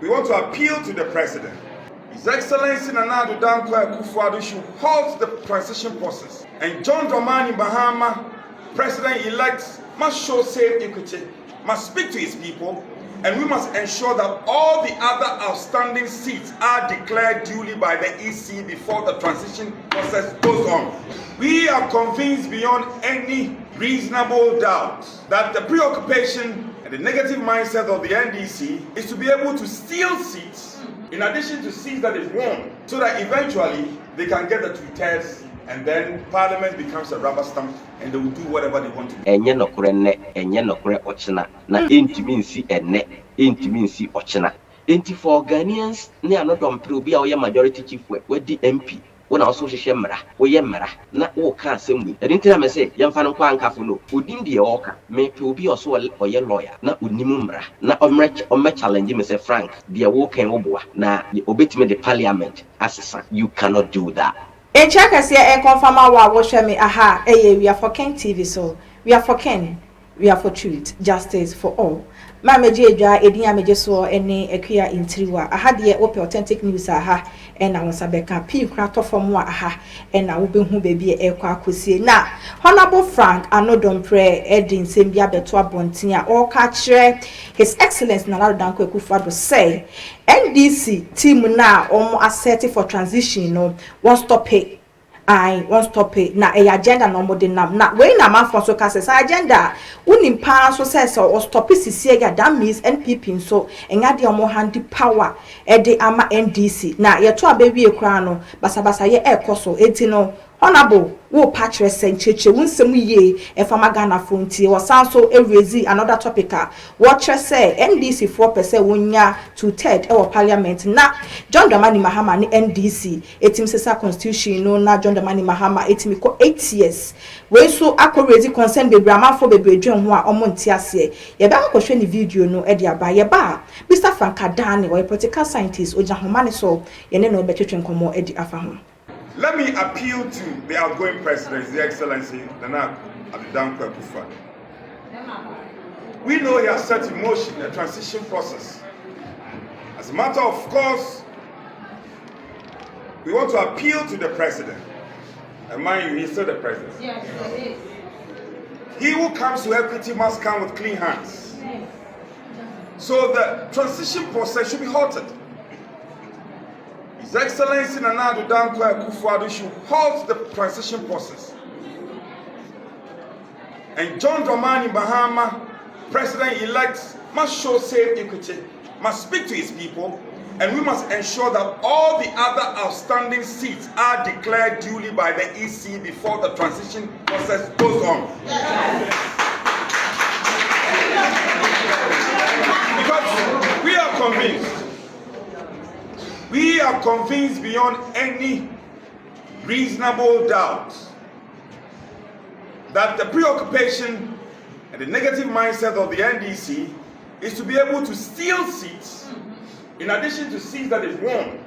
We want to appeal to the President. His Excellency Nana Dompreh should halt the transition process. And John Dramani Mahama, President-elect, must show safe equity, must speak to his people, and we must ensure that all the other outstanding seats are declared duly by the EC before the transition process goes on. We are convinced beyond any reasonable doubt that the preoccupation and the negative mindset of the NDC is to be able to steal seats in addition to seats that is won, so that eventually they can get the 2/3 and then Parliament becomes a rubber stamp and they will do whatever they want to do. Enye nokure ne, enye nokure ochina na intimi nsi enne, intimi nsi ochina. Enti for Ghanaians ne Annor Dompreh obi a oye majority chief we di MP. Wona also hwehwe mmara, woye mmara na wo ka asem. Enti na me say yemfa no kwa nkafo no, odin de oka, me pe obi also oye lawyer na onimu mmara na omre challenge me say Frank, de wo kan wo boa na obetime the parliament asesa. You cannot do that. In Chakasia and confirm our watch me aha, we are for Ken TV, so we are for Ken, we are for truth, justice for all. Mama Jadra, Edia Majesor, any Equia in Triwa. I had the open authentic news aha, and I was a becca P crack from what aha, and I will be who baby a quack now. Honorable Frank, Annor Dompreh, Edin, Sembia Betua Bontia, or catch His Excellency Nana Dompreh Kufado say, NDC team now almost assertive for transition, no, won't stop it. I won't stop it. Na a agenda no more than na when a man for so cases agenda. Unim pass so says or stop it siega that means NPP so and add your more handy power at the ama NDC. Na ye to a baby a crown basabasa ye air coso etino honorable wo patch sencheche wunsem ye e fama Ghana frontier was also a raise another topic watch say NDC 4% wonya 2/3 e parliament na John Dramani Mahama ni NDC etim sesa constitution no na John Dramani Mahama etim ko 8 years we so raise concern bebre amafo bebre dwen ho a omonti ase ye ba ko hwe ni video no e dia ba ye ba Mr. Frank Adani or a political scientist ojahomane so ye ne no betwetwen komo e di afa ho. Let me appeal to the outgoing President, His Excellency Nana Dompreh. We know he has set in motion a transition process. As a matter of course, we want to appeal to the President. And mind you, he's still the President. Yes, it is. He who comes to equity must come with clean hands. So the transition process should be halted. His Excellency Nana Dompreh should halt the transition process. And John Dramani Mahama, President-elect, must show safe equity, must speak to his people, and we must ensure that all the other outstanding seats are declared duly by the EC before the transition process goes on. Because we are convinced beyond any reasonable doubt that the preoccupation and the negative mindset of the NDC is to be able to steal seats in addition to seats that is won,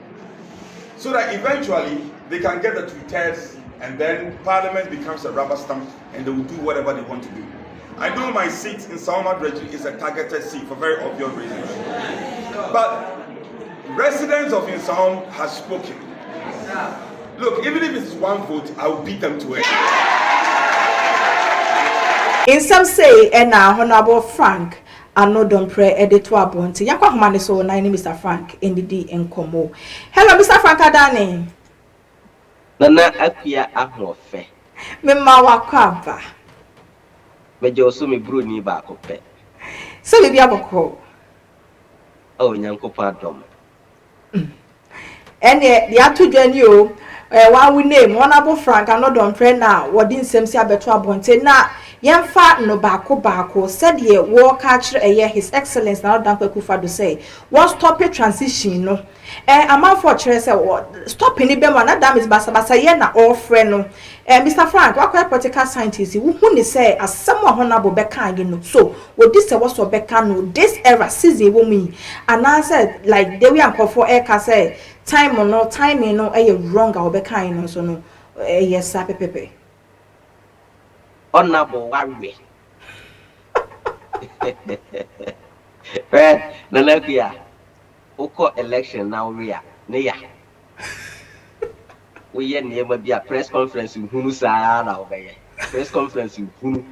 so that eventually they can get the 2/3 and then Parliament becomes a rubber stamp and they will do whatever they want to do. I know my seat in Salma Dredge is a targeted seat for very obvious reasons. But residents of Insaum have spoken. Look, even if it's one vote, I will beat them to it. In some say, and now Honorable Frank Annor Dompreh editor Bonti. Yakwa humane so na ni Mr. Frank NDD Nkomo. Hello Mr. Frank Adani. Nana akia ahofe. Me ma wakwaba. Me joso me bro ni ba ko pe. So we bia boko. Oh nyankopon adom. And the atu dwani o one we name Honorable Frank Annor Dompreh na wodi nsem si abeto abonte na yemfa no baako said ye wo catch His Excellency Nana Dompreh Kufado say what stop a transition no amount for chere say what stop ni be na dam is basa ye na all friend no Mr. Frank what political scientist who ni say as someone honorable beka again no so what this was so beka no this era season wo me and I said like they we am for air say time or no timing no wrong or beka no so no yes pepe Honorable Warrior. Right, Nanakia. oko election now we are near. We are near be a press conference in Hunu Sahara obey. Press conference in Hunu.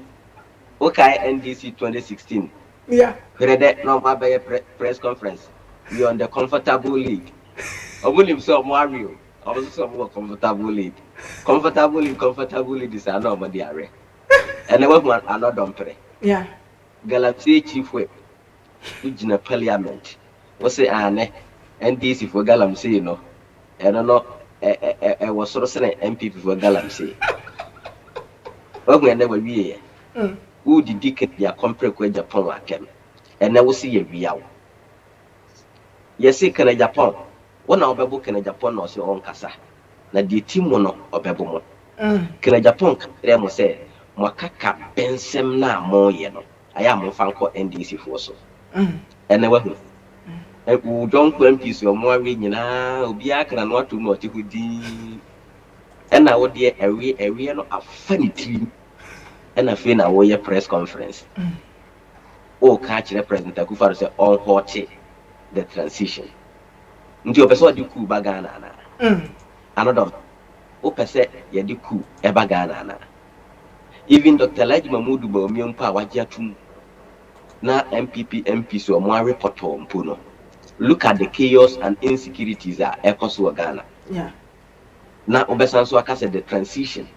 Okay, NDC 2016. Yeah. Read no by press conference. We are on the comfortable lead. I will so Mario. I was so more comfortable lead. Comfortable lead is another diarrhea. And I want another Dompreh. Yeah. Galaxy chief whip. In a parliament. Was say Anne NDC for Galamsey, no. And I know I was sort of saying MP for Galamsey. But we never be who did Dickett their comprehend Agyapong Akem. And I will see a real. Yes, can Agyapong. One of the book in Agyapong was your own casa. Na the team one of Bebomo. Can Agyapong, Remo say, Makaka Bensem na more yeno. I am on Fanco NDC for so. And I went. And don't claim piece of more ring now, Biak and what to not to do. And I would dear a real a funny team. And I feel now your press conference. Oh, catch the president, I could say all hot the transition. Ndio pese odi ku bagana na another o pese ye di ku e bagana na even Dr. Laji Mamudu ba omi mpa waje atum na MP so mo report mpo no. Look at the chaos and insecurities that ekoso Ghana. Yeah. Na obesan so aka say the transition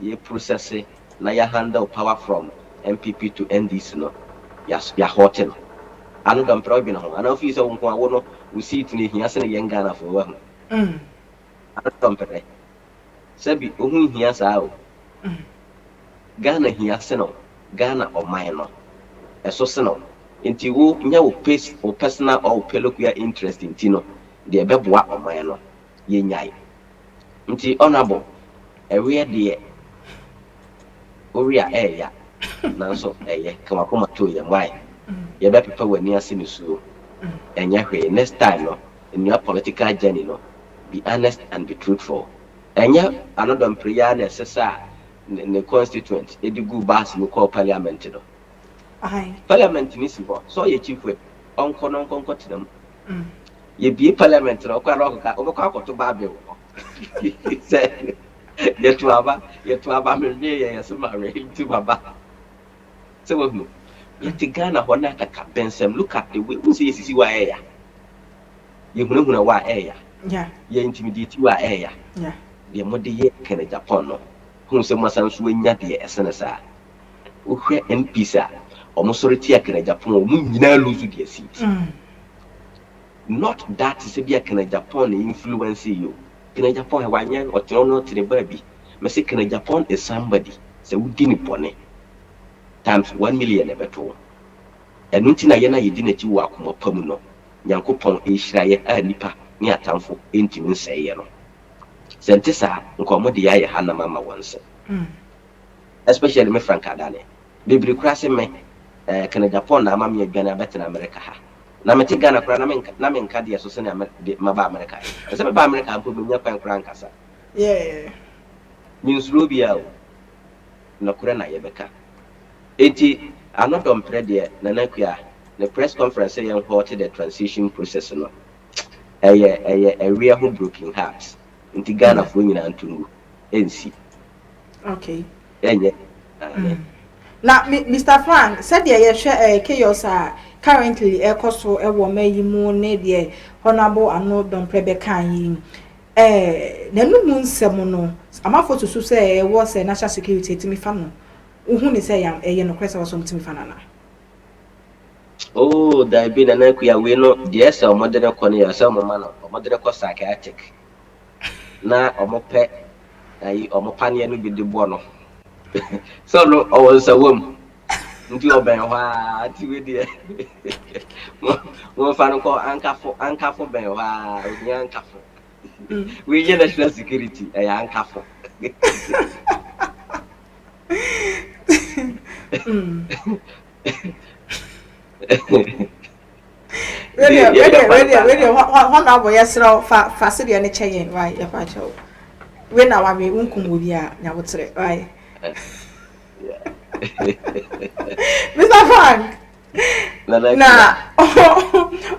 ye process na ya handle power from MPP to NDC no ya hotel another problem ho ana office won ko awono we see it in here say yen Ghana for one Dompreh sabi ohun hia saa o Ghana hia se no Ghana o man no eso se no nti wo nya wo pace o personal or peculiar interest in tino de beboa o man no ye nyai nti honorable ewe de oria eya nanso eye kama koma to ye why ye be pepa wani ase ni suo enya hwe next time no in your political journey no be honest and be truthful enya another prayer necessary ne constituent edigu bas no call parliament no parliament ni sibo so ye chief whip onko no nkonko tinam ye bi parliament no kwa ro ka obekwa akoto ba be wo say ye to aba me ye se ma re to baba so we no ye tigana hona ka bensem look at the way who say sisi wa eya ye hunahuna wa eya yeah ye intimidate wa eya yeah ye mode ye kene Japan no hu se masanso anya de esene sa wo hwe NPC omosori tia kene Japan o mu nyina lose de asi not that se bia kene Japan influence you kene Japan he wanya otono tire baby me se kene Japan is somebody se wudi ni bone times 1 million ebeto enu ntina ye na yedi na chi wa akoma pam no nyankopon ehira ye a nipa ni atamfo entimi nseye no sente sa nkomo de yaye hana mama wonse especially me Frank Adane bibiri krase me kene Japan na amam ye Ghana betina America ha na meti Ghana kra na me nka de so se na maba America se me ba America ampo me nya kwan kra nkasa yeah minsuro bia o na kura na ye beka enti another Dompreh de na nakua the press conference say halt the transition process no a real who broken hearts into Ghana for nyina antungu ensi okay enye na Mr. Frank said ye hwe chaos currently ekoso ewo mayimu ne de honorable Annor Dompreh be kan yi nanu mu nsem no amafo to so say was national security timi fa no uhu ni say yam no kwesa was timi fa na oh da be na nakua we no de esa omodere ko ne esa omoma no omodere ko psychiatric na omope ayi omopane no bi de bo no so no owansa wom nti oben hwa ti we de mo fa no ko ankafo ben hwa obi ankafo we ye national security ankafo Ready, what now boy yesro fa se de ne cheyen right ya fa chew we na wa me unkum wo bia nya wotre right Mr. Frank na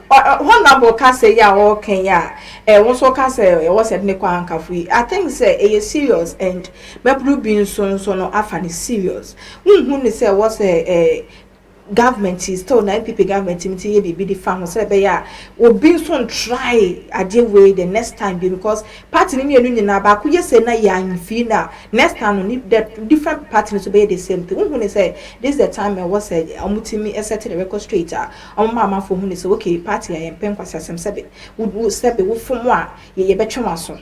honorable ka say ya o Kenya won so ka say was said ne kwa ankafu I think say e serious and mepru bi so no afa ne serious hu ne say was government is still na people government meeting be the farm say be ya obi so try ade way the next time because party ni enu nyina ba ku say na ya nfi na next time no the different parties to be the same thing hu ne say this is the time I was said amutimi set the record straight mama for hu ne say okay party I am pen kwasasem sebe wo sebe wo fom a ye betwe so.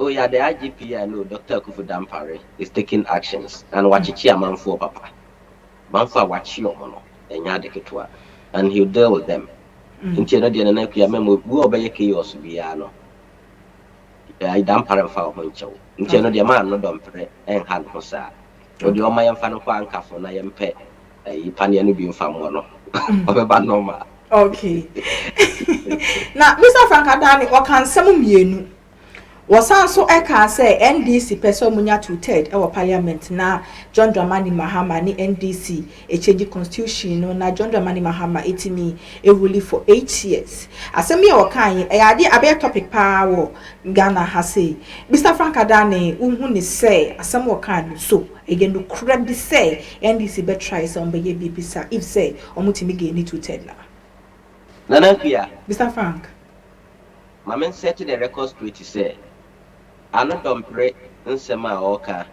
Oh yeah, the IGP I know, Dr. Dompreh is taking actions and wachichi amanfo papa. Manfa wachi omono, enya deketwa, and he'll deal with them. Inti no de na kuya memo wo obeye chaos bia no. I Dompreh fa ho nchew. Inti no de ma no Dompreh en han ho sa. Odi o ma yemfa no kwa ankafo na yempe ipane no bi mfa mo no. Obeba normal. Okay. Na Mr. Frank Adani o kan semu mienu. Wasan so eka say NDC person munya 2/3 e parliament na John Dramani Mahama ni NDC e change constitution no na John Dramani Mahama etimi e rule for 8 years. Asem ye wakan e ade abe topic pa wo Ghana ha say Mr. Frank Adani unhu ni say asem wakan so again no crab say NDC be try some be bibisa if say omutimi ge ni 2/3 na. Nana kuya Mr. Frank Mamen set the record straight say Annor Dompreh nsema oka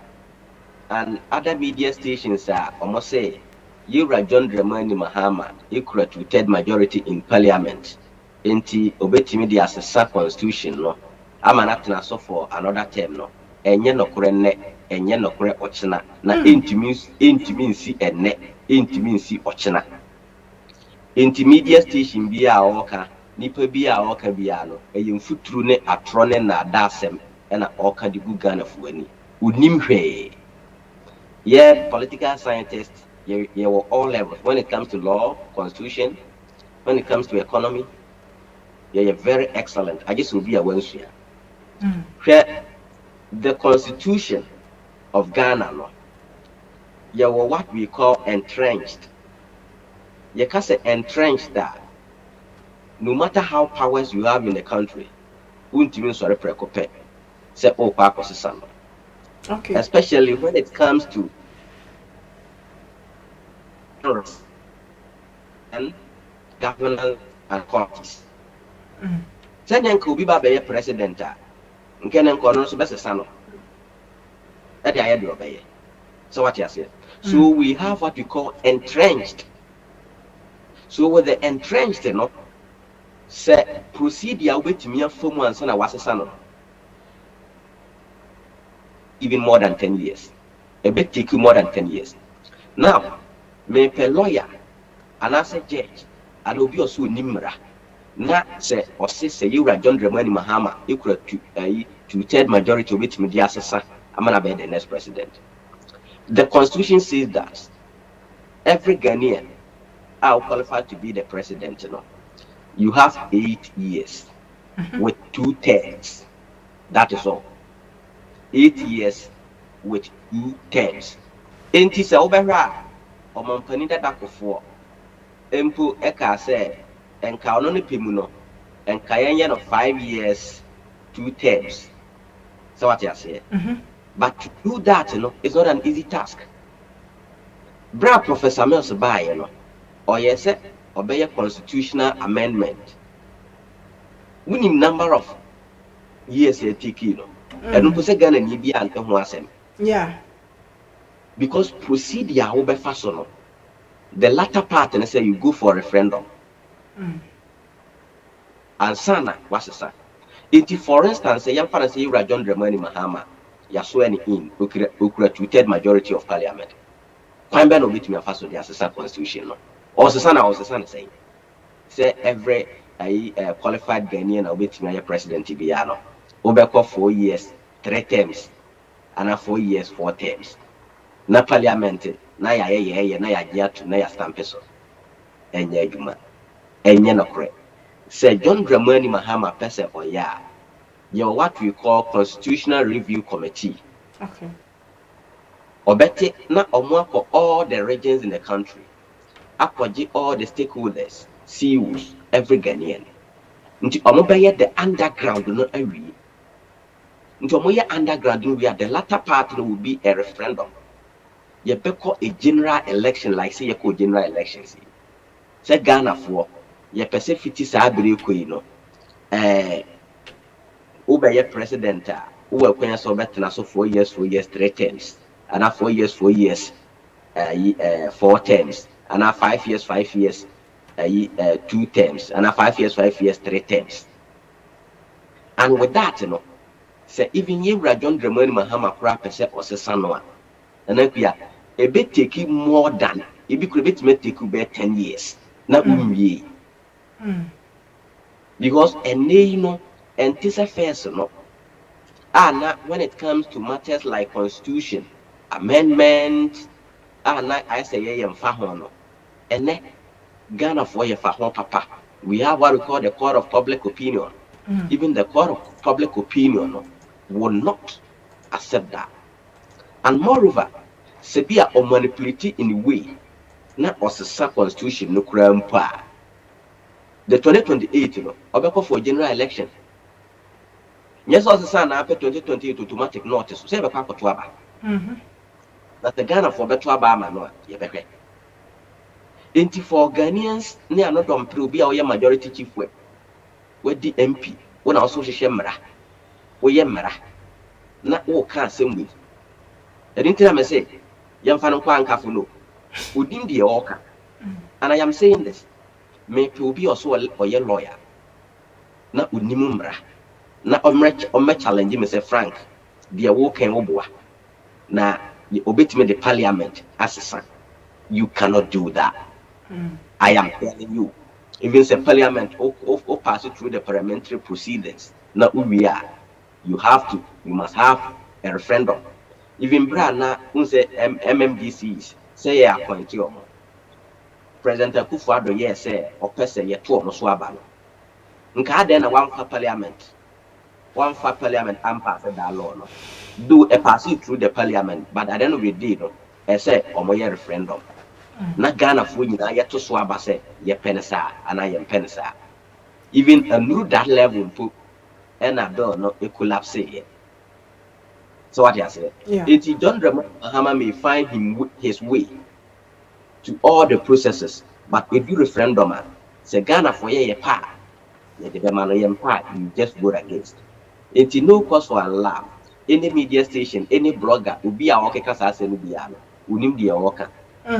and other media stations are almost say you John Dramani Mahama equal to 2/3 majority in parliament enti obetimi di asesa constitution no amanatena so for another term no enye nokore nne enye nokore ochina na intimi nsi enne intimi nsi ochina enti media station bi a oka nipa bi a oka bia no eyemfuturu ne atro ne na adasem and all can do Ghana for any. Unim hwe. Yeah, political scientists, you were all levels. When it comes to law, constitution, when it comes to economy, you're very excellent. I just will be a Wednesday. The constitution of Ghana, no, you were what we call entrenched. You can say entrenched that no matter how powers you have in the country, won't even sorry precope. Say okay. Especially when it comes to and governance and courts. Then could be by president. So what you say? So we have what we call entrenched. So with the entrenched, you know, say procedure with me for months and I was a son. Even more than 10 years. A bit take you more than 10 years. Now, me pe lawyer, and as a judge, I will be also nimra. Not say or say you are John Dramani Mahama equal to 2/3 majority of which media assessor. I'm gonna be the next president. The constitution says that every Ghanaian are qualified to be the president. You know, you have 8 years with 2/3. That is all. 8 years with 2/3. Enti se obehra omampani dadakofo empo eka se enka ono ne pemu no enka yenye no 5 years 2/3. So what you say? But to do that, you know, it's not an easy task. Bra Professor Mills by, you know, or yes, obey a constitutional amendment. We need number of years you take, you know. And don't say Ghana ni bi ante ho asem. Yeah. Because procedure will be fasono. The latter part and say you go for a referendum. And sana what's the sa? It for instance, say young say you John Dramani Mahama, you are swearing in who 2/3 majority of parliament. Quite bad of it me faso the assessor constitution. No. Or sana saying. Say every qualified Ghanaian will be to president Tibiano. Over 4 years, 3 terms, and 4 years, 4 terms. Na parliament, na ya Agyapong, na ya stampeso. Enye juma. Enye no correct. Say John Dramani Mahama person or ya. You're what we call Constitutional Review Committee. Okay. Obete na omwa for all the regions in the country. akɔgye all the stakeholders, CEOs, every Ghanaian. Nti ɔmo bɛyɛ the underground no awie. Nti ɔmo yɛ underground no wia, the latter part no will be a referendum. Yɛbɛkɔ a general election like say yɛkɔ general elections. Sɛ Ghana foɔ yɛpɛ sɛ fiti saa abere kɔ yi no. Wobɛyɛ president a wowɔ akwanya sɛ wobɛtena so 4 years 3 terms, and 4 years 4 terms, and 5 years 2 terms, and 5 years 3 terms. And with that, you know, say even you John Dramani Mahama kora pese osesa no a, and then a bit take more than it be could bit take you 10 years. Na umye. Because you know, and this affairs, no. Now when it comes to matters like constitution, amendment, now I say yeah, no. And then Ghana for your papa. We have what we call the court of public opinion. Even the court of public opinion will not accept that. And moreover, Sebia or manipulate in a way, not as a constitution no crime pa. The 2028, you know, Obeko for general election. Yes, also son after 2028 automatic notice. Say Beka for Tuaba. That the Ghana for Betuaba no, Yebeke. Inti for Ghanaians, they are not on Prubia or majority chief way. Where the MP, when also Shemra, we yemra, not all can't same way. I didn't tell me say, Yam Fanquan Cafuno, who didn't the Oka. And I am saying this, may Prubi also or your lawyer, not with Nimumra, not on my challenge, Mr. Frank, the awoken Oboa. Now, you obey me the parliament as a son. You cannot do that. I am telling you. Even the parliament or pass it through the parliamentary proceedings. Now we are. You must have a referendum. Even Brana, who say MMDCs, say ya appoint you. President Akufo-Addo yes say or person ye to no swabano. Nka then one for parliament and pass that law. No. Do a pass it through the parliament, but at the end of the day, no, I say or my referendum. Na Ghana for you yet to swab say ye penisa and I am penisa. Even a new that level put and I don't know it collapse it. So what you say? Yeah. It's John Mahama may find his way to all the processes, but if you referendum say Ghana for ye pa, you just vote against. It's no cause for alarm. Any media station, any blogger will be our Kasa Senubiano, who name the worker.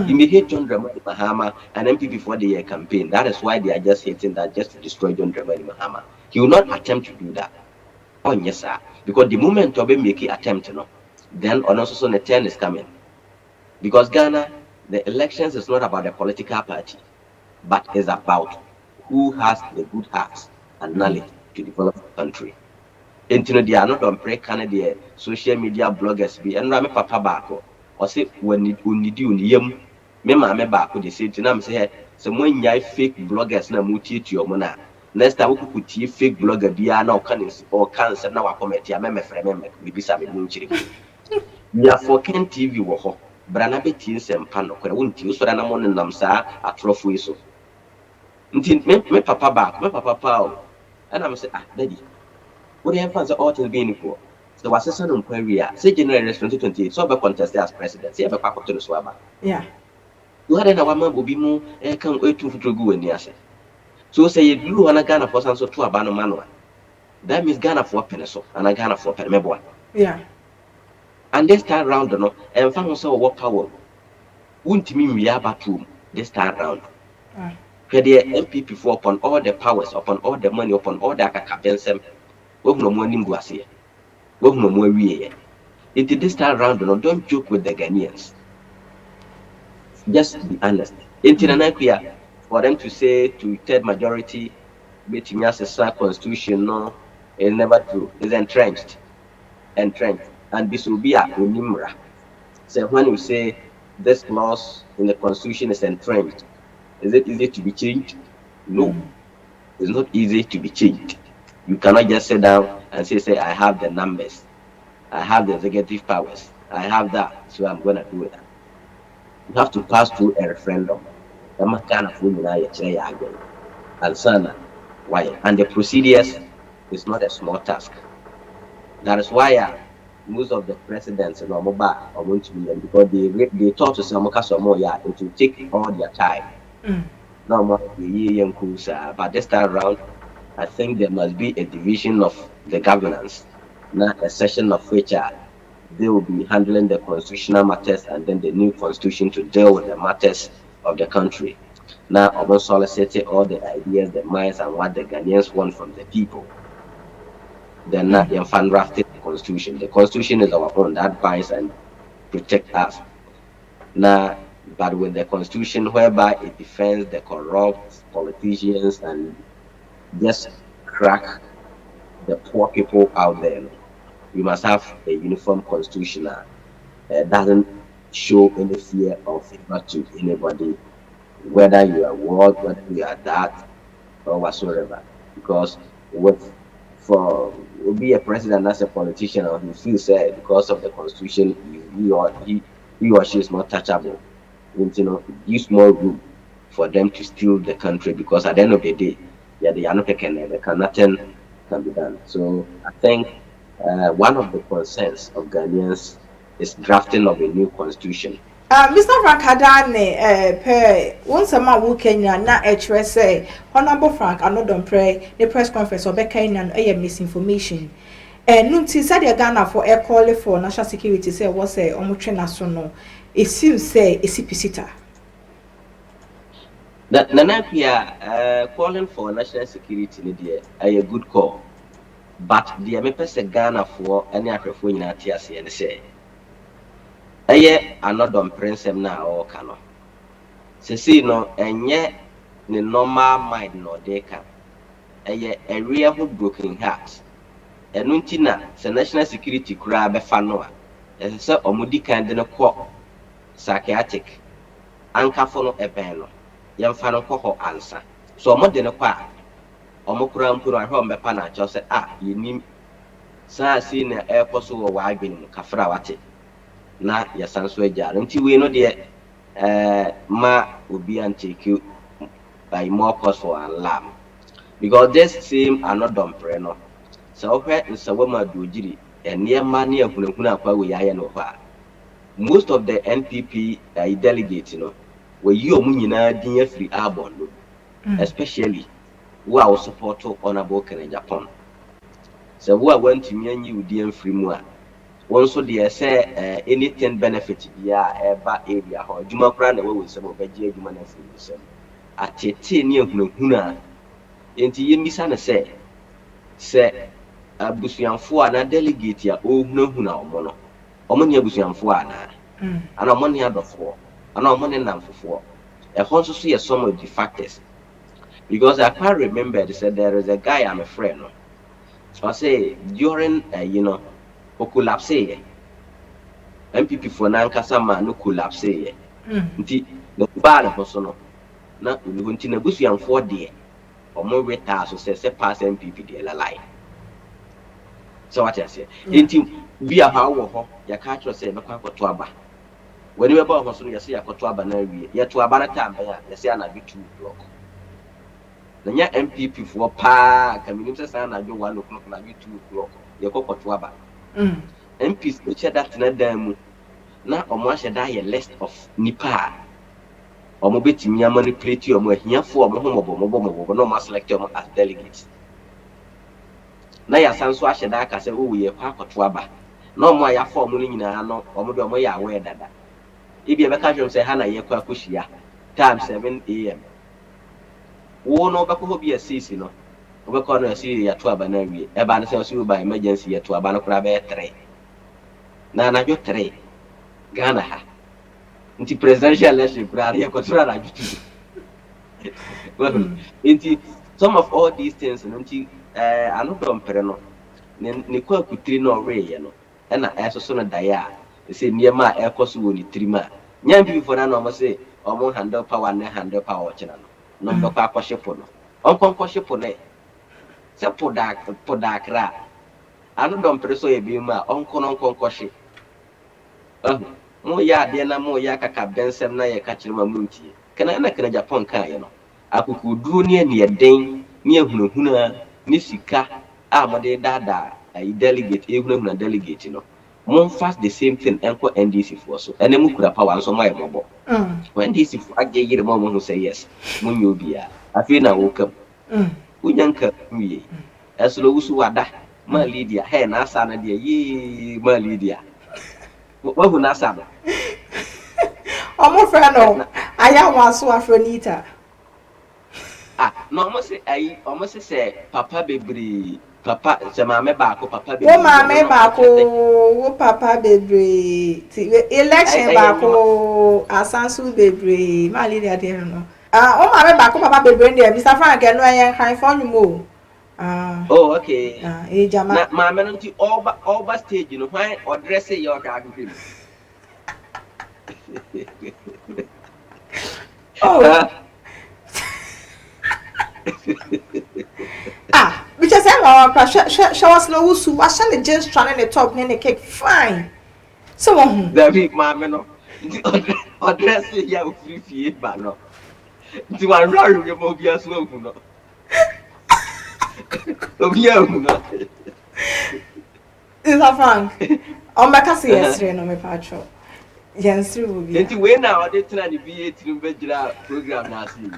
You may hate John Dramani Mahama and MP before the year campaign. That is why they are just hating that just to destroy John Dramani Mahama. He will not attempt to do that. Oh yes, sir. Because the moment Toby make an attempt, then on also the turn is coming. Because Ghana, the elections is not about the political party, but is about who has the good heart and knowledge to develop the country. And they are not on Canada social media bloggers be and Rame Papa Bako. Or say when it need you yam me mama baako de say tinam say someone nyai fake bloggers na mutie to mona next time we could tie fake blogger bia na or cancer na wa comment ya me frɛ me bisa me munchire we are for Ken TV wo ho brana betie sempa no kwere wontie so da na mo nam saa atrofo yi so nti me papa pa and I'm say daddy what do you fancy all to be in for. So was a son prayer, say January 2028, so be contested as president, say a back to the swabber. Yeah. You had a woman will be more, come wait to go in the assay. So say you do an Ghana for some sort to a banner manual. That means Ghana for pencil and a Ghana for pen. Yeah. And this time round, and found so what power wouldn't mean we are back room this time round. Where the MPP for upon all the powers, upon all the money, upon all the capensem, with no money was here. It this time round, don't joke with the Ghanaians. Just be honest. For them to say to third majority, between us a constitution, no, it's never true. It's entrenched. And this will be a unimra. So when you say this clause in the constitution is entrenched, is it easy to be changed? No, it's not easy to be changed. You cannot just sit down and say I have the numbers. I have the executive powers. I have that, so I'm going to do that. You have to pass through a referendum. Ghana for and sana why, and the procedures is not a small task. That is why most of the presidents in Omoba are going to be because they talk to some yeah, it will take all their time. No more but this time around, I think there must be a division of the governance, not a session of which they will be handling the constitutional matters and then the new constitution to deal with the matters of the country. Now, almost solicited all the ideas, the minds, and what the Ghanaians want from the people. Then not the fan drafted the constitution. The constitution is our own that binds and protects us. Now, but with the constitution whereby it defends the corrupt politicians and just crack the poor people out there, we must have a uniform constitution that doesn't show any fear or favor to anybody, whether you are what, whether you are that, or whatsoever. Because for be a president as a politician, or he feels because of the constitution, he or she is not touchable. Use more room for them to steal the country because at the end of the day, they are not taken. Nothing can be done. So I think one of the concerns of Ghanaians is drafting of a new constitution. Mr. Frank Adane, once a man who Kenya na say Honorable Frank Annor Dompreh the press conference or Kenya misinformation. Nunti said the Ghana for a call for national security say was a national. It seems say a CPCita. Nanapia calling for national security a good call. But the MPS Ghana for any other for in and say. Annor Dompreh na or cano. Se no, and yet the normal mind no deka. A real broken heart. And Nuntina, the national security crab fanoa. As a sir or moody kind in a quack. Psychiatric. Anka fono a bano. Young fano coho answer. So more than a quack. Omokram put our home by pana just said, you need. Sa seen a air postal or wagon, Kafrawati. Na ya sanso eja nti we no de ma obi an take you by more cause for alarm because this same Annor Dompreh no so hwe nsawo ma dojiri enema na ehunahuna akwa we yaye no kwa most of the NPP delegates we yi omu nyina din afri abon no especially who are support honorable Agyapong so who are want to me anyi udi amfri mu a also they say anything benefit eba area ho juma kra na we we sebo beje juma na fi so atete ne ehunahuna enti yemisa na say abusuanfo ana delegate ya ohunahuna omo ne abusuanfo ana ana omo ne adofo ana omo ne namfofo so some of the factors because I can't remember they said there is a guy I'm a friend no so I say during collapse MPP for nankasa ma no collapse nti no ba na so no na nti na busuanfo de omo reta so say pass MPP de la line so what I say nti bi a ha wo ho ya ka tro say mekwa kwato aba wani be ba ho so no ya say yakoto aba na wie ya to aba na tambe ya say na bi 2 block na nya MPP for pa kaminim say na jo 1 o'clock na bi 2 o'clock ya kwato aba MPs which that na damu na omo aheda ye list of nipa omo betimi manipulate omo ahiafo omo homobo no ma select omo as delegates na ya sanso aheda aka se wo ye kwa akoto aba na omo ya fa omo nyina no omo de omo ya awe dada ibi be ka hwem se ha na ye kwa akohia time 7 am wo no be ko ho bi asisi no obekọ no asi ya to aba na wie e ba na se osi by emergency ya to aba no kura be 3 na na jo 3 Ghana ha nti presidential election kura ya kotura na jutu nti some of all these things nti Annor Dompreh no ne kwa kutiri no we ye no e na eso no daya se niema e koso wo ni trima nyam bi for na no mo se omo handle power na handle power china no no mbekwa akwhyepo no onkonkwo hyepo na se podakra Annor Dompreh so ye bi ma onkonkwo hye mo ya de na mo ya kaka bensem na ye ka kire ma muntie kana na kana Agyapong kan ye no akukuduro ne ne den ne ehunahuna ne sika a mode dada ai delegate ehunahuna delegate no mon fast the same thing enko NDC for so ene mu kura power nso ma ye mobo when NDC for age yire mo who say yes mun yo bia afi na wo kam unyanka wiye eslo wusu wada ma Lydia he na asa na de yi ma Lydia wo hu na asa no omo friend no aya waso Afronita no almost say papa bebre papa se maame baako papa bebre wo maame baako wo papa bebre ti election baako asansu bebre ma Lydia de no o maame baako papa bebre ndi Mr. Frank eno ayen kan fon mo oh okay jama na maame no nti all stage no why address your dad him oh because she was no wusu wa sha le jeans trying the top ne cake fine so David maame no nti address ya ofifie ba no nti wa rọrùn ye mo bia so ahu no obi ahu no Mr. Frank on my case yesterday no me patcho yensri wo bia nti we na ode tena ni B8 no be gira program na asi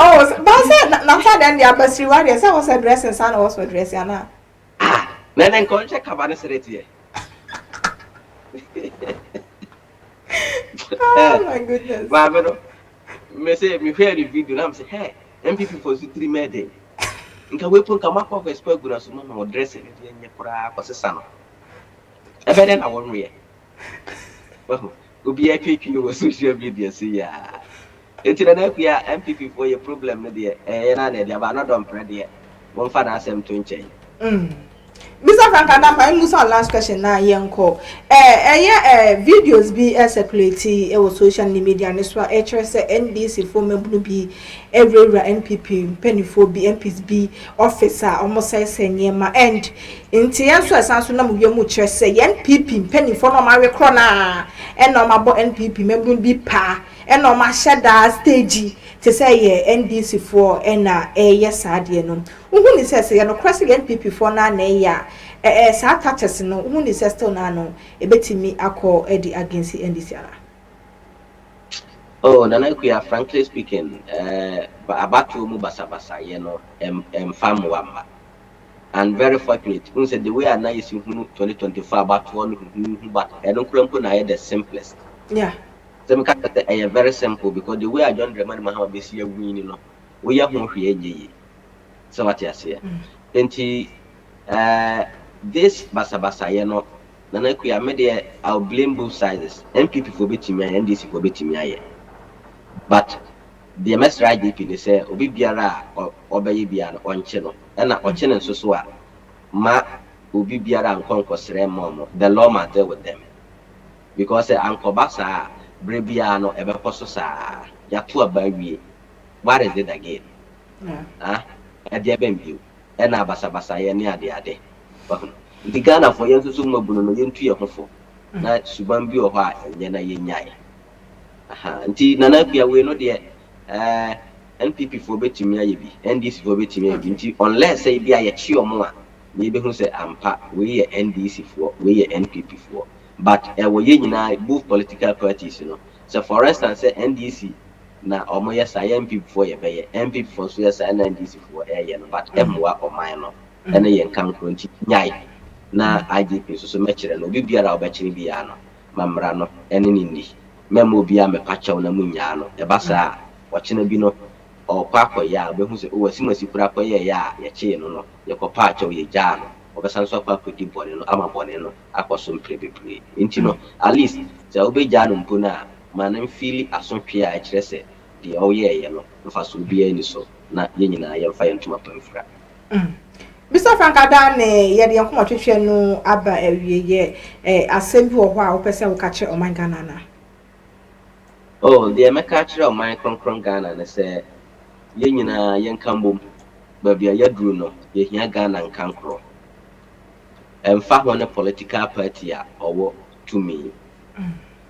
oh but say na then the abasri wa dey say was dressing sana was dressing ana na nen kon check kabane sereti oh my goodness maame no me say me hear the video na me say hey MPP for 3 mede nka we pon kama kwa expect gura so mama o dress ni de nye kura kwasesa no ebe den na won ye obi APP o social media say ya etina na kuya MPP for your problem no de na na de ba no Dompreh de won fa na asem to nchen Mr. Frank Adama, I must last question na yenko. Videos be circulate social media and so NDC for me be everywhere NPP penifo be MPs be officer almost say nyema and inti yanso asanso na mu yemu kire say NPP penifo no ma rekro na and no ma bo NPP membu bi pa and no ma sheda stage to say NDC for na yes ade no who ni say no cross NPP for na ya sa touches no who ni say still na no e betimi akọ edi against NDC ala oh nana kuya frankly speaking about mu basa ye no fam wamba and very fortunate who said the way I now is 2024 about one but I don't krampo na the simplest yeah so me ka say very simple because the way I don't remember Mahama be see win no we ya ho hwe ye so what you say enti this basa ye no nana kuya me there I'll blame both sides MPP for betimi and NDC for betimi aye but the message IDP they say obi biara obeye biara onche no na oche ne nso a ma obi biara nkonkosere momo the law matter with them because ankobasa bre biara no ebekoso sa ya to abawie what is it again e dia bembiu na basa ye ne ade the Ghana for yenso so mabuno no yentu ye hofo na suban bi o ho a enye na yenyae nti nana bia we no de NPP for betimi aye bi NDC for betimi aye bi nti unless say bia ye chi omo a na be hu say ampa we ye NDC for we ye NPP for but we ye nyina both political parties you know so for instance say NDC na omo ye say NPP for ye be ye NPP for so ye say NDC for ye no but emwa oman no ene ye nkankro nti nyai na IGP so mekire no bibiara obekire bia no mamra no ene ni memo bia me pachaw na munya no e basa wakina bi no o kwakọ ya be hu se o wasimasi kura kọ ya che no ye kọ pachaw ye ja no obesan so kwakọ di bone no ama bone no akọso mprebepre nti no at least se obe ja no mpo na manam feel asotwe a kire se de o ye no mfa so bia ni so na ye nyina ye mfa ye ntuma pamfra Mr. Frank Adane ye de yakoma twetwe no aba awiye asem bi wo ho a wo pese wo ka kire o man Ghana na oh the America kire o man konkron Ghana na se ye nyina ye nkambom ba bia ya duru no ye hia Ghana nkankro emfa ho ne political party a owo to me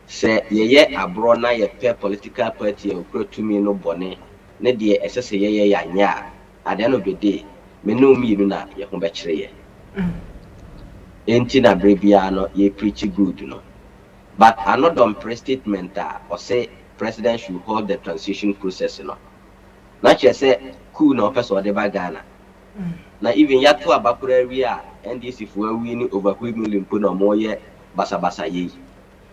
se ye abro na ye pe political party e okro tumi no bone ne de esese ye yanya at the end of the day me no mi na ye ho be kire ye enti na brebia no ye preach good no but another Dompreh statement or say president should hold the transition process no na che say cool no person de ba Ghana na even yato abakura wi a NDC fo awi ni over 1 million po no mo ye basa ye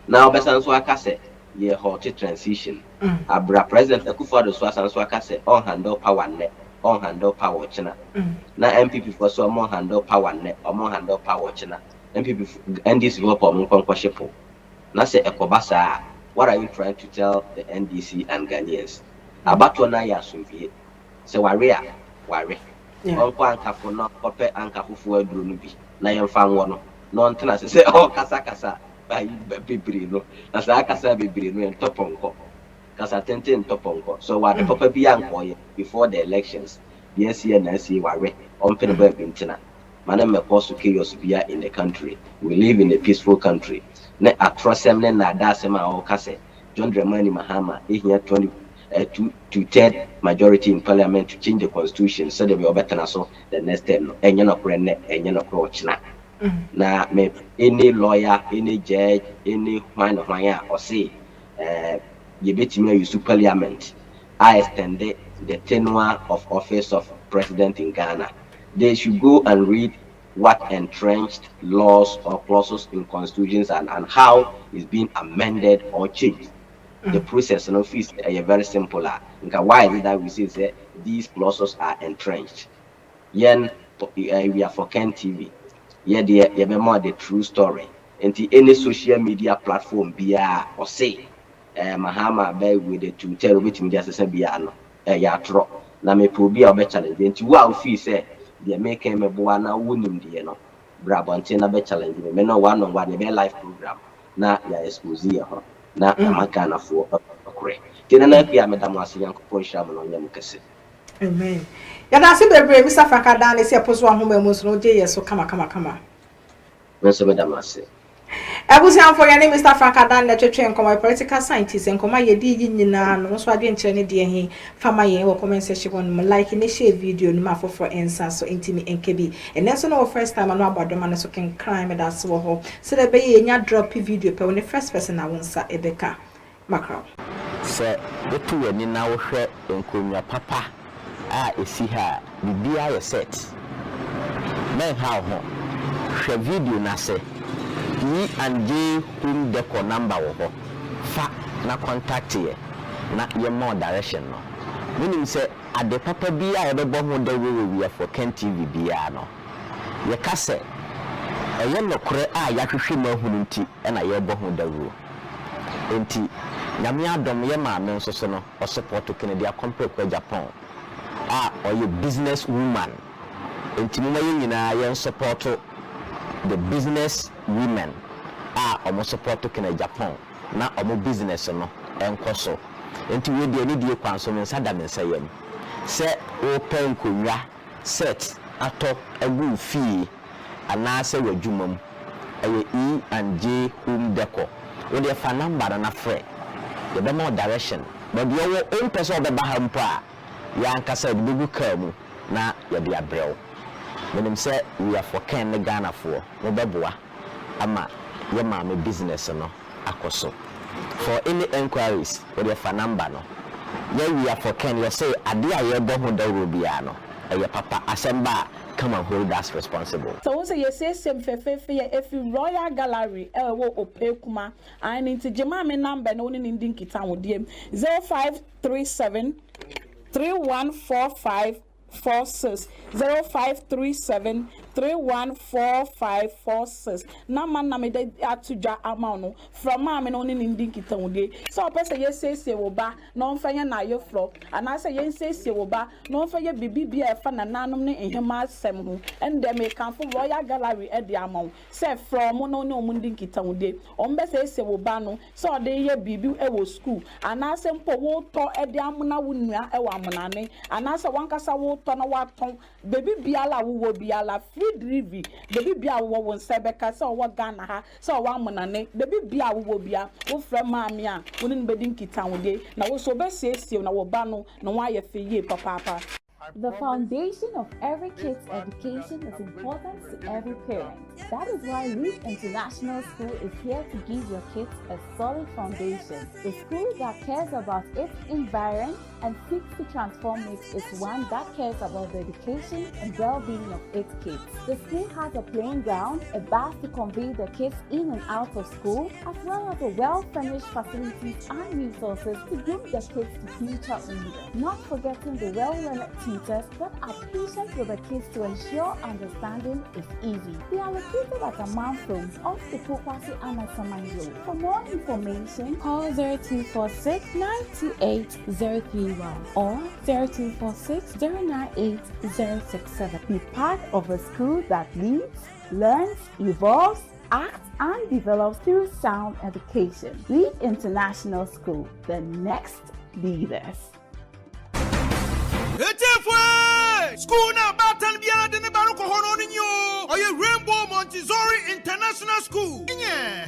na obesan so aka say ye halt transition abra president Akufo-Addo so asan so aka say on handle power net on handle power china na MPP for so on handle power net on handle power china MPP NDC for pom nkonkoshepo na say ekobasa what are you trying to tell the NDC and Ghanaians abato na ya asumfie say ware onko ankafo no kope ankafo aduro no bi na yemfa nwo no no ntena se o kasa ayi bebiri no na sa kasa bebiri no entoponko kasa tente entoponko so what the papa bi anko before the elections the NC na see ware ompene ba bintina mana me post chaos bia in the country we live in a peaceful country na atrocem na dasem a o kase John Dramani Mahama ehia 2/3 majority in parliament to change the constitution so that we are better so the next time no enye no kore ne enye no kore ochina na me any lawyer any judge any kind of man or say you betimi use parliament I extended the tenure of office of president in Ghana. They should go and read what entrenched laws or clauses in constitutions and how it's being amended or changed. The process and office is very simple. Why is it that we say these clauses are entrenched? Yen we are for Ken TV. Yeah, they more the true story. And any social media platform be or say Mahama be with the to tell which media say be no ya tro. Na me probi a be challenge. Nti wa office say they make me boa na wonim de no. Brabante na be challenge me no one on one be live program. Na ya expose ya ho. Na amaka na fo okure tena na pia medam ase yankopon hyiam no nyam kase amen ya na se bebre Mr. Frankadan le se poso ahoma mu so no je yeso kama menso medam ase abusian for your name Mr. Frankadan le twetwe nkomo political scientist nkomo ye di nyina no so ade nkyere ne de he fama ye wo comment section no like ne share video no for answer so intimi enkebi and so no first time no abadoma no so can crime that so ho so the be ye nya drop video pe when the first person na wonsa ebeka makro se wetu wani na wo hwe nkonwa papa a esi ha bibia ye set men how ho hwe video na se ni anje hum de ko number wo fa na contact ye na ye more direction no meaning say ade papa bia ye bebo ho da we for Ken TV bia no ye ka se eye nokore a ya hwehwe ma hunu nti na ye bo ho da we enti nyame adom ye ma me nso so no o support Kennedy Dompreh kwa Agyapong or you business woman enti mo ye nyina ye support the business women omo support Kennedy Agyapong na omo business no enkoso enti we de ni die kwanso me nsada me nsayem se open konwa set atop agu fee ana se wadwumam aye E&J home decor we dey fa number na frɛ the be more direction but the own person be ba hampa ya ankasa de bugu ka mu na ya de abrɛw menim sɛ we are for Ken Ghana for we beboa ama ye ma me business no akoso for any enquiries we dey fa number no yeah we are for Ken you say ade a ye bo ho da robia no eye papa asemba come and hold us responsible. So once you say same if you Royal Gallery wo opekuma and into jema me number no ni ndin kita wo dem 0537 314546 0537 314546 na man na me de atudwa ama no from ma me no ni ndin kita wo de so person ye say wo ba no mfanya na ye flo ana say ye say wo ba no mfanya bibibia e fa na nanom ne ehema asem ho and dem can for Royal Gallery e de ama say from no ni omu ndin kita wo de on be say wo ba no so de ye bibi e wo school ana say mpo wo to e de amuna wo nua e wo amunane ana say wankasa wo to na wa ton bibibia la wo biala free delivery baby bia wo won sebeka se wo Ghana ha se wo amonane baby bia wo bia wo fra maami a woni no bedi nkita wode na wo so be siesie na wo ba no na wo aye feye papa. The foundation of every kid's education is important to every parent. That is why Lead International School is here to give your kids a solid foundation. The school that cares about its environment and seeks to transform it is one that cares about the education and well-being of its kids. The school has a playing ground, a bus to convey the kids in and out of school, as well as a well-furnished facilities and resources to groom the kids to future leaders. Not forgetting the well-learned teachers that are patient with the kids to ensure understanding is easy. They are located at Amanfrom off the Pokwasi Amasaman Road. For more information, call 0246 928 031 or 0246 098 067. Be part of a school that leads, learns, evolves, acts, and develops through sound education. Lead International School, the next leaders. School na batan biara de ne baro ko hono ni yo. Oye Rainbow Montessori International School. Yeah.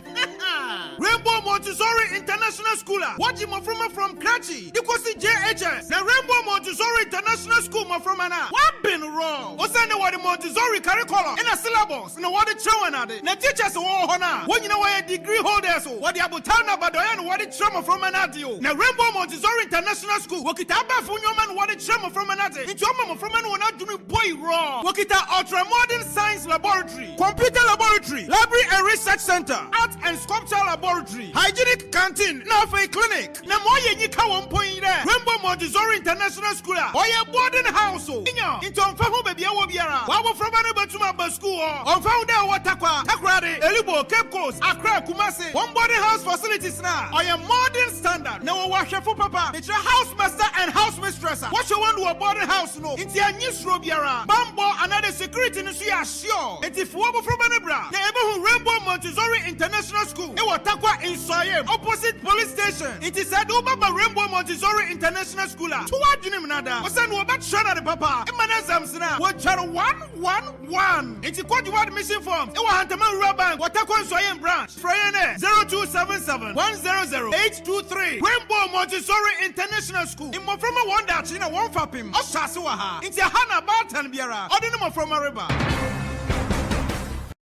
Rainbow Montessori International School. What you from Kratchi? Because JHS. The Rainbow Montessori International School from ana. What been wrong? What's the what the Montessori curriculum in a syllabus? No what the trauma na de. Na teachers wo hona. When you know why degree holders what the abutana badoyan what the trauma from ana dio. Na Rainbow Montessori International School. Wakitaba funyo man what the trauma from ana de. It's from ana will not do me boy wrong. Wakita ultra modern science laboratory, computer laboratory, library and research center, art and sculpture laboratory, hygienic canteen, now for a clinic. Na moye ni ka 1 point there. Rainbow Montessori International School. Oye boarding house. Inya into onfa ho baby awo biara. Wawo from ana batuma ba school. Onfa ho there watakwa. Takrade, Elibo, Cape Coast, Accra, Kumasi. One boarding house facilities now. Oye modern standard. Na wo wahwefo papa. It's your house master and house mistress. What you want to a boarding house no? It's your nyisro biara. Bambo another security no so ya sure. If wo from Anabra. Na ebe hu Rainbow Montessori International School. E watakwa in Soyem opposite police station. It is said over by Rainbow Montessori International School. To what you nada? Osan wo bat shana de papa. E manazam sina. Wo charo 111. It's a code word mission form. E wa hantama Bank. Watakwa in Soyem branch. Frayene 0277 100 823. Rainbow Montessori International School. Imo from a one that china one fapim. Osasiwa ha. It's a Hana Bartan Biara. Ordinary from a river.